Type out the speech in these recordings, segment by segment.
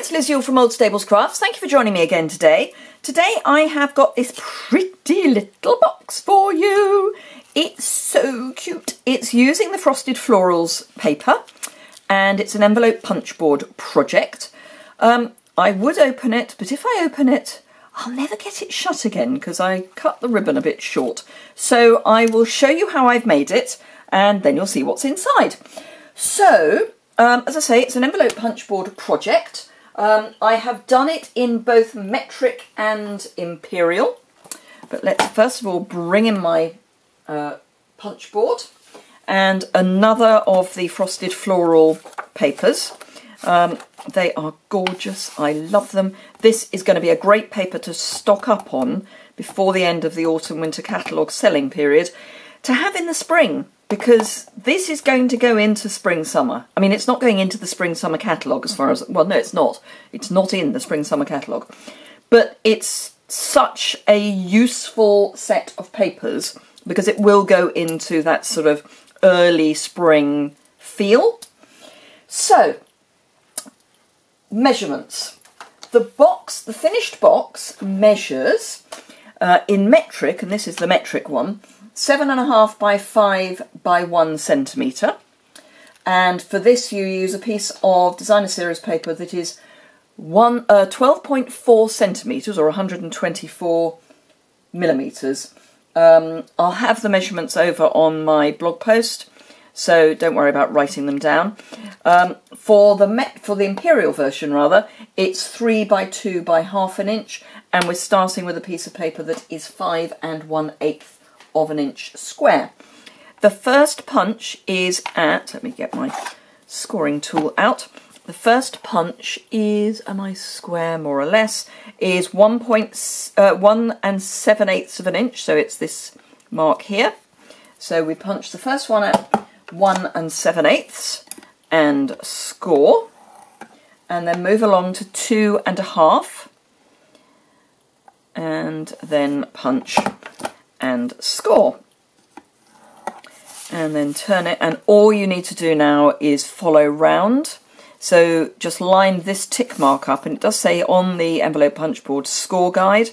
it's Liz Yuille from Old Stables Crafts. Thank you for joining me again today. Today I have got this pretty little box for you. It's so cute. It's using the Frosted Florals paper and it's an envelope punch board project. I would open it, but if I open it, I'll never get it shut again because I cut the ribbon a bit short. So I will show you how I've made it and then you'll see what's inside. So, as I say, it's an envelope punch board project. I have done it in both metric and imperial. But let's first of all bring in my punch board and another of the Frosted Floral papers. They are gorgeous. I love them. This is going to be a great paper to stock up on before the end of the autumn-winter catalogue selling period to have in the spring, because this is going to go into spring-summer. I mean, it's not going into the spring-summer catalogue as far as... Well, no, it's not. It's not in the spring-summer catalogue. But it's such a useful set of papers because it will go into that sort of early spring feel. So, measurements. The finished box measures in metric, and this is the metric one, 7.5 by 5 by 1 centimetre. And for this you use a piece of designer series paper that is 12.4 centimetres or 124 millimetres. I'll have the measurements over on my blog post, so don't worry about writing them down. For the imperial version, rather, it's 3 by 2 by half an inch, and we're starting with a piece of paper that is 5 1/8 of an inch square. The first punch is at, let me get my scoring tool out. The first punch is, am I square more or less, is 1 7/8 of an inch, so it's this mark here. So we punch the first one at 1 7/8 and score, and then move along to 2 1/2 and then punch and score, and then turn it, and all you need to do now is follow round. So just line this tick mark up, and it does say on the envelope punch board score guide,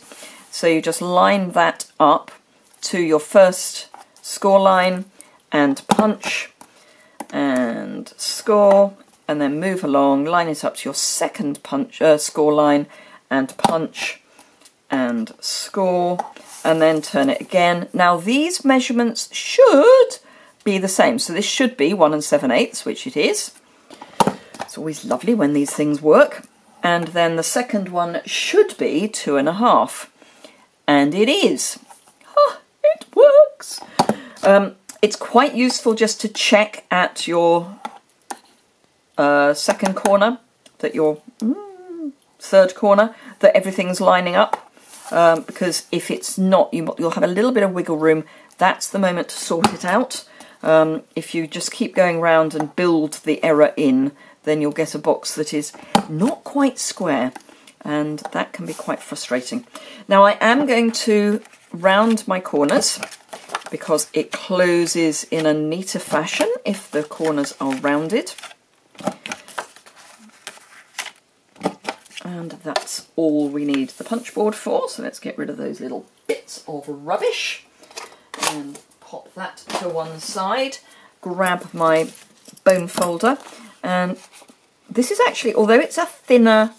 so you just line that up to your first score line and punch and score, and then move along, line it up to your second punch score line and punch and score, and then turn it again. Now these measurements should be the same, so this should be 1 7/8, which it is. It's always lovely when these things work. And then the second one should be 2 1/2, and it is. Oh, it works. It's quite useful just to check at your second corner, that your third corner, that everything's lining up. Because if it's not, you'll have a little bit of wiggle room. That's the moment to sort it out. If you just keep going round and build the error in, then you'll get a box that is not quite square, and that can be quite frustrating. Now I am going to round my corners because it closes in a neater fashion if the corners are rounded. And that's all we need the punch board for, so let's get rid of those little bits of rubbish and pop that to one side. Grab my bone folder, and this is actually, although it's a thinner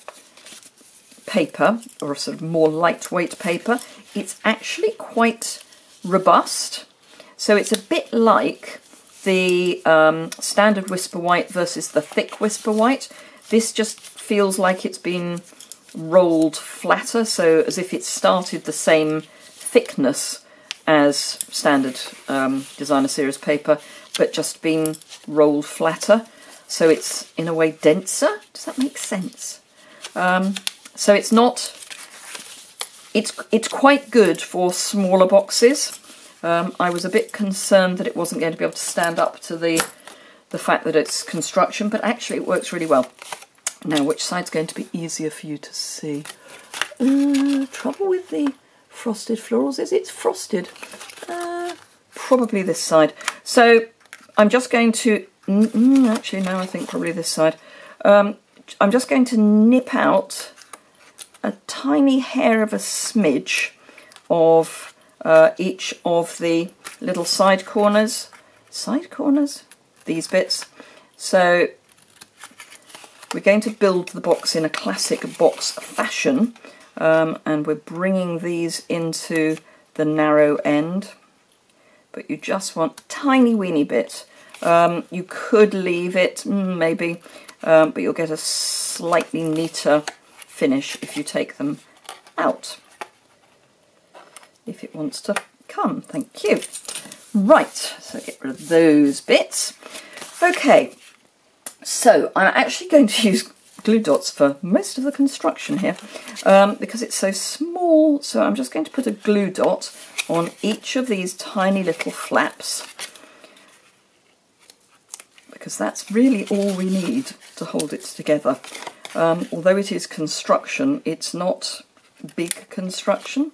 paper, or a sort of more lightweight paper, it's actually quite robust. So it's a bit like the standard Whisper White versus the thick Whisper White. This just feels like it's been rolled flatter, so as if it started the same thickness as standard designer series paper, but just been rolled flatter. So it's in a way denser. Does that make sense? So it's not. It's quite good for smaller boxes. I was a bit concerned that it wasn't going to be able to stand up to the fact that it's construction, but actually it works really well. Now, which side's going to be easier for you to see? Trouble with the Frosted Florals is it's frosted. Probably this side. So I'm just going to, actually no, I think probably this side. I'm just going to nip out a tiny hair of a smidge of each of the little side corners, these bits. So we're going to build the box in a classic box fashion, and we're bringing these into the narrow end, but you just want a tiny weeny bit. You could leave it, maybe, but you'll get a slightly neater finish if you take them out, if it wants to come. Thank you. Right, so get rid of those bits. Okay, so I'm actually going to use glue dots for most of the construction here, because it's so small. So I'm just going to put a glue dot on each of these tiny little flaps, because that's really all we need to hold it together. Although it is construction, it's not big construction.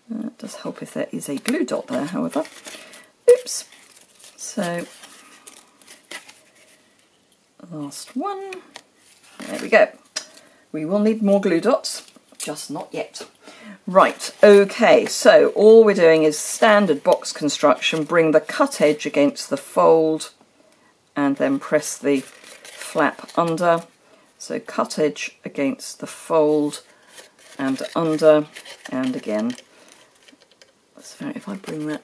It does help if there is a glue dot there, however. Oops. So, last one. There we go. We will need more glue dots, just not yet. Right, okay, so all we're doing is standard box construction. Bring the cut edge against the fold and then press the flap under. So cut edge against the fold and under, and again. If I bring that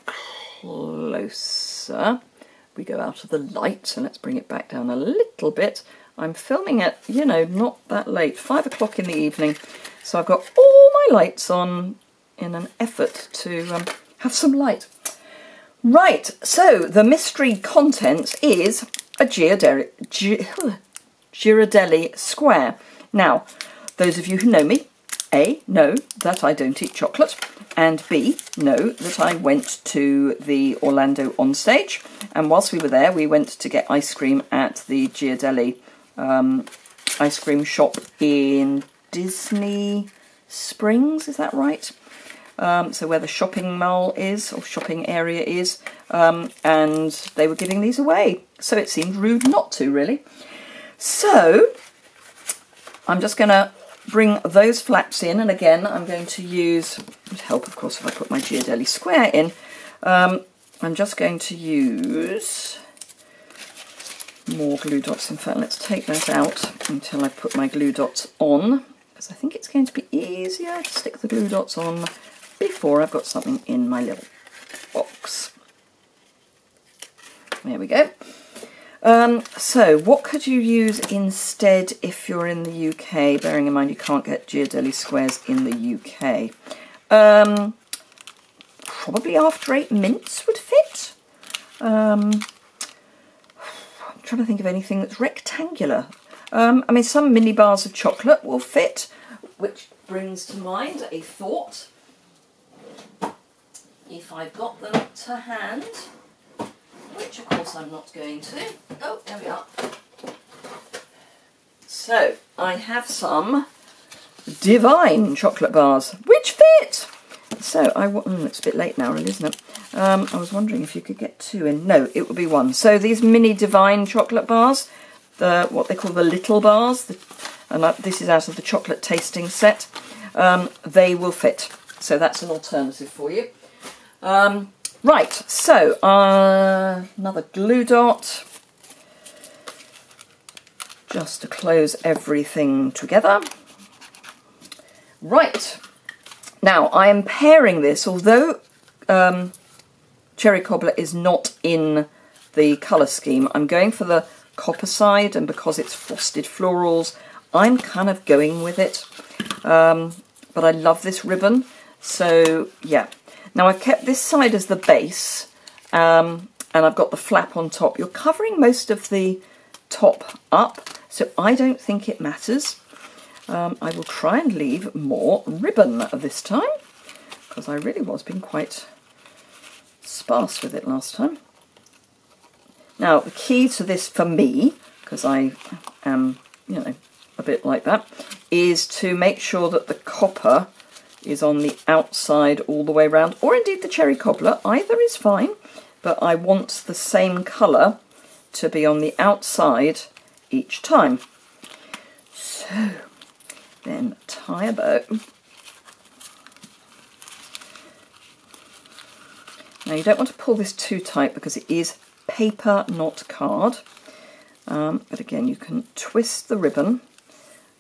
closer, we go out of the light, so let's bring it back down a little bit. I'm filming at, you know, not that late, 5 o'clock in the evening, so I've got all my lights on in an effort to have some light. Right, so the mystery content is a Ghirardelli square. Now, those of you who know me, A, know that I don't eat chocolate, and B, know that I went to the Orlando On Stage, and whilst we were there, we went to get ice cream at the Ghirardelli ice cream shop in Disney Springs, is that right? So where the shopping mall is, or shopping area is, and they were giving these away, so it seemed rude not to, really. So I'm just going to bring those flaps in, and again I'm going to use, it would help of course if I put my Ghirardelli square in, I'm just going to use more glue dots. In fact, let's take that out until I put my glue dots on, because I think it's going to be easier to stick the glue dots on before I've got something in my little box. There we go. So what could you use instead if you're in the UK, bearing in mind you can't get Ghirardelli squares in the UK? Probably After Eight mints would fit. I'm trying to think of anything that's rectangular. I mean, some mini bars of chocolate will fit, which brings to mind a thought. If I've got them to hand, which of course I'm not going to. Oh, there we are. So, I have some divine chocolate bars, which fit! So, it's a bit late now, really, isn't it? I was wondering if you could get 2 in. No, it would be 1. So, these mini divine chocolate bars, what they call the little bars, and this is out of the chocolate tasting set, they will fit. So, that's an alternative for you. Right, so another glue dot, just to close everything together. Right, now I am pairing this, although Cherry Cobbler is not in the colour scheme, I'm going for the copper side, and because it's frosted florals, I'm kind of going with it. But I love this ribbon, so yeah. Now I've kept this side as the base, and I've got the flap on top. You're covering most of the top up, so I don't think it matters. I will try and leave more ribbon this time, because I really was being quite sparse with it last time. Now the key to this for me, because I am, you know, a bit like that, is to make sure that the copper is on the outside all the way around, or indeed the Cherry Cobbler, either is fine, but I want the same colour to be on the outside each time. then tie a bow. Now you don't want to pull this too tight because it is paper, not card. But again, you can twist the ribbon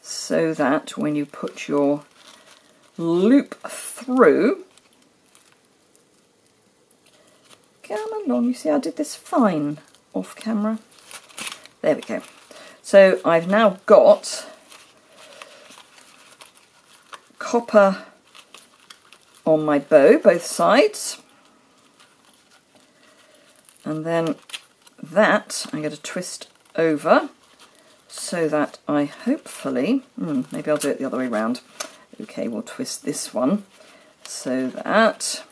so that when you put your loop through, come along, you see I did this fine off camera. There we go. So I've now got copper on my bow, both sides. And then that I'm going to twist over so that I hopefully, maybe I'll do it the other way around. Okay, we'll twist this one so that,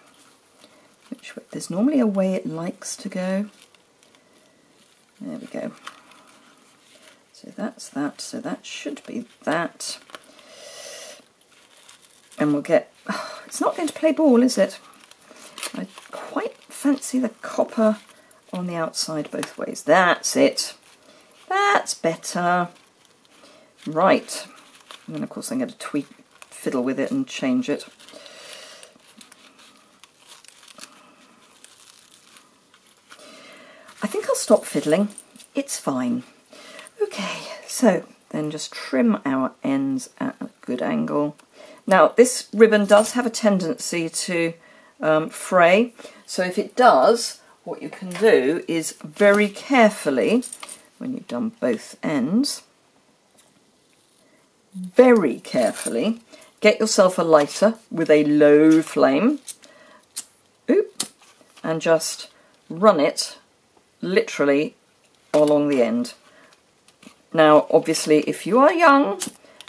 there's normally a way it likes to go. There we go. So that's that, so that should be that. And we'll get, it's not going to play ball, is it? I quite fancy the copper on the outside both ways. That's it. That's better. Right. And then of course I'm going to fiddle with it and change it. I think I'll stop fiddling. It's fine. Okay, so then just trim our ends at a good angle. Now this ribbon does have a tendency to fray, so if it does, what you can do is very carefully, when you've done both ends, very carefully get yourself a lighter with a low flame, and just run it literally along the end. Now obviously if you are young,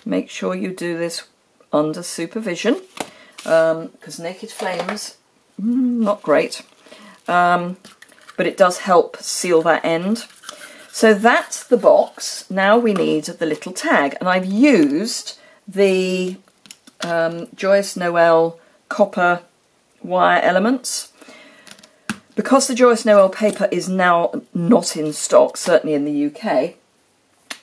make sure you do this under supervision, because naked flames, not great. But it does help seal that end. So that's the box. Now we need the little tag, and I've used the Joyous Noel copper wire elements. Because the Joyous Noel paper is now not in stock, certainly in the UK,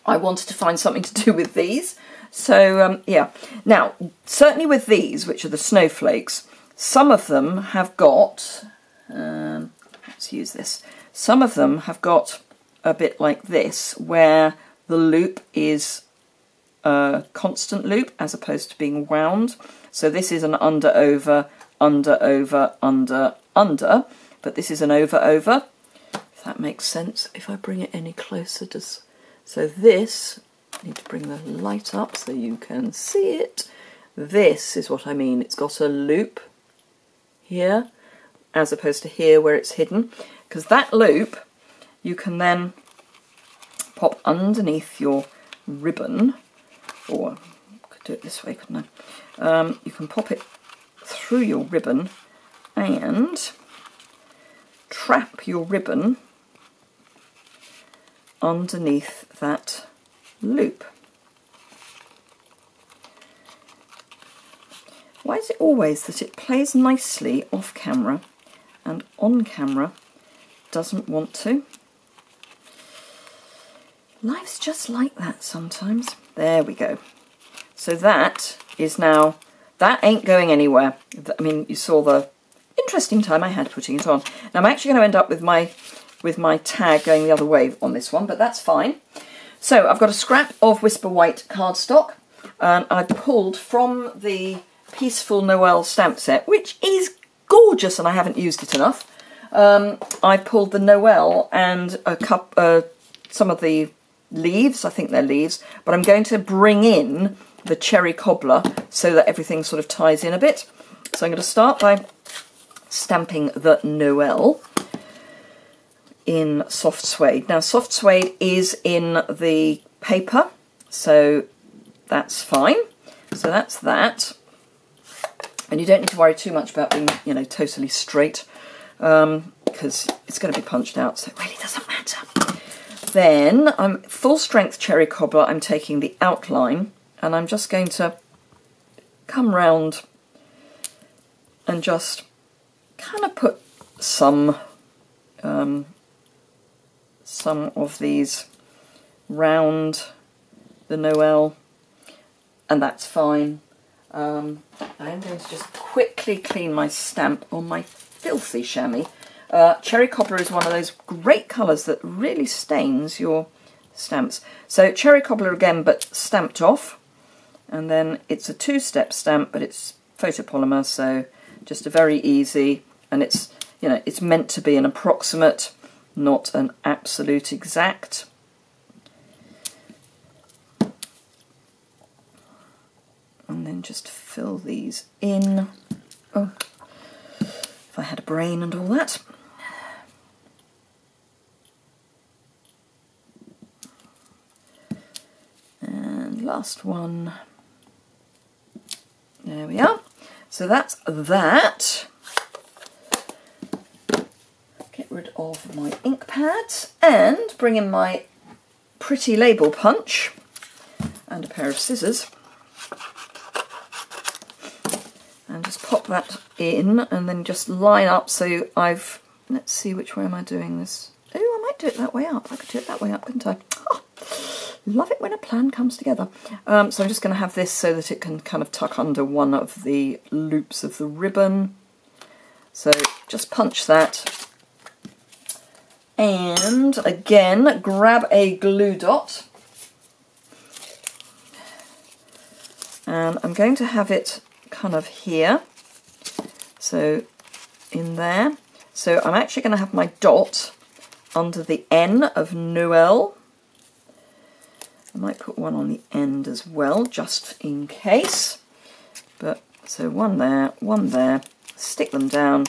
I wanted to find something to do with these. So yeah, now certainly with these, which are the snowflakes, some of them have got, let's use this, some of them have got a bit like this, where the loop is a constant loop as opposed to being wound. So this is an under, over, under, over, under, under, but this is an over, over, if that makes sense. If I bring it any closer, so this, I need to bring the light up so you can see it. This is what I mean, it's got a loop here as opposed to here where it's hidden, because that loop you can then pop underneath your ribbon, or I could do it this way, couldn't I? You can pop it through your ribbon and trap your ribbon underneath that loop. Why is it always that it plays nicely off camera and on camera doesn't want to? Life's just like that sometimes. There we go. So that is now, that ain't going anywhere. I mean, you saw the interesting time I had putting it on. Now I'm actually going to end up with my tag going the other way on this one, but that's fine. So I've got a scrap of Whisper White cardstock, and I've pulled from the Peaceful Noel stamp set, which is gorgeous and I haven't used it enough. I pulled the Noel and some of the leaves, I think they're leaves, but I'm going to bring in the cherry cobbler so that everything sort of ties in a bit. So I'm going to start by stamping the Noel in soft suede. Now soft suede is in the paper, so that's fine. So that's that. And you don't need to worry too much about being, you know, totally straight, because it's going to be punched out, so it really doesn't matter. Then I'm full strength cherry cobbler. I'm taking the outline and I'm just going to come round and just kind of put some of these round the Noel. and that's fine. I'm going to just quickly clean my stamp on my filthy chamois. Cherry Cobbler is one of those great colours that really stains your stamps. So Cherry Cobbler again, but stamped off. And then it's a two-step stamp, but it's photopolymer, so just a very easy, and it's, you know, it's meant to be an approximate, not an absolute exact. And then just fill these in. Oh, if I had a brain and all that. And last one. There we are. So that's that. Get rid of my ink pads and bring in my pretty label punch and a pair of scissors. And just pop that in and then just line up so I've, let's see, which way am I doing this? Oh, I might do it that way up. I could do it that way up, couldn't I? Oh, love it when a plan comes together. So I'm just going to have this so that it can kind of tuck under one of the loops of the ribbon. So just punch that. And again, grab a glue dot. And I'm going to have it kind of here. So in there. So I'm actually going to have my dot under the N of Noel. I might put one on the end as well, just in case. But so one there, stick them down,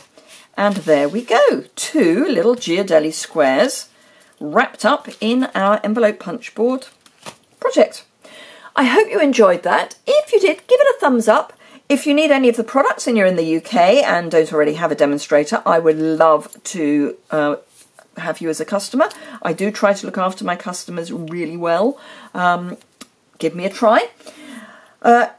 and there we go. 2 little Ghirardelli squares wrapped up in our envelope punch board project. I hope you enjoyed that. If you did, give it a thumbs up. If you need any of the products and you're in the UK and don't already have a demonstrator, I would love to have you as a customer. I do try to look after my customers really well. Give me a try.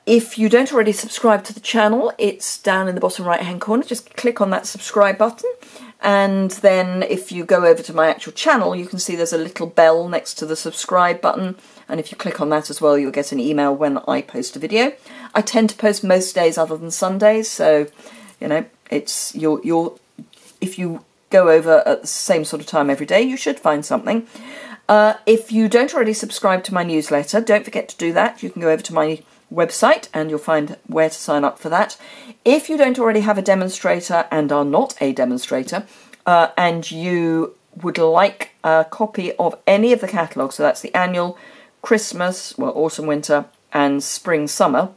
If you don't already subscribe to the channel, it's down in the bottom right hand corner. Just click on that subscribe button, and then if you go over to my actual channel, you can see there's a little bell next to the subscribe button, and if you click on that as well, you'll get an email when I post a video. I tend to post most days other than Sundays, so you know, it's if you go over at the same sort of time every day, you should find something. If you don't already subscribe to my newsletter, don't forget to do that. You can go over to my website and you'll find where to sign up for that. If you don't already have a demonstrator and are not a demonstrator, and you would like a copy of any of the catalogues, so that's the annual, Christmas, well, autumn, winter, and spring, summer,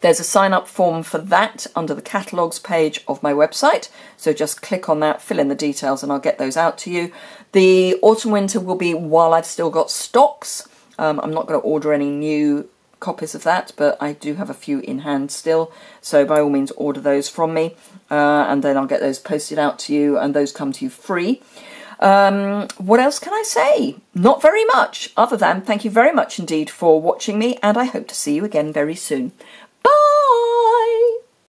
there's a sign-up form for that under the catalogues page of my website. So just click on that, fill in the details, and I'll get those out to you. The autumn-winter will be while I've still got stocks. I'm not going to order any new copies of that, but I do have a few in hand still. So by all means, order those from me, and then I'll get those posted out to you, and those come to you free. What else can I say? Not very much, other than thank you very much indeed for watching me, and I hope to see you again very soon.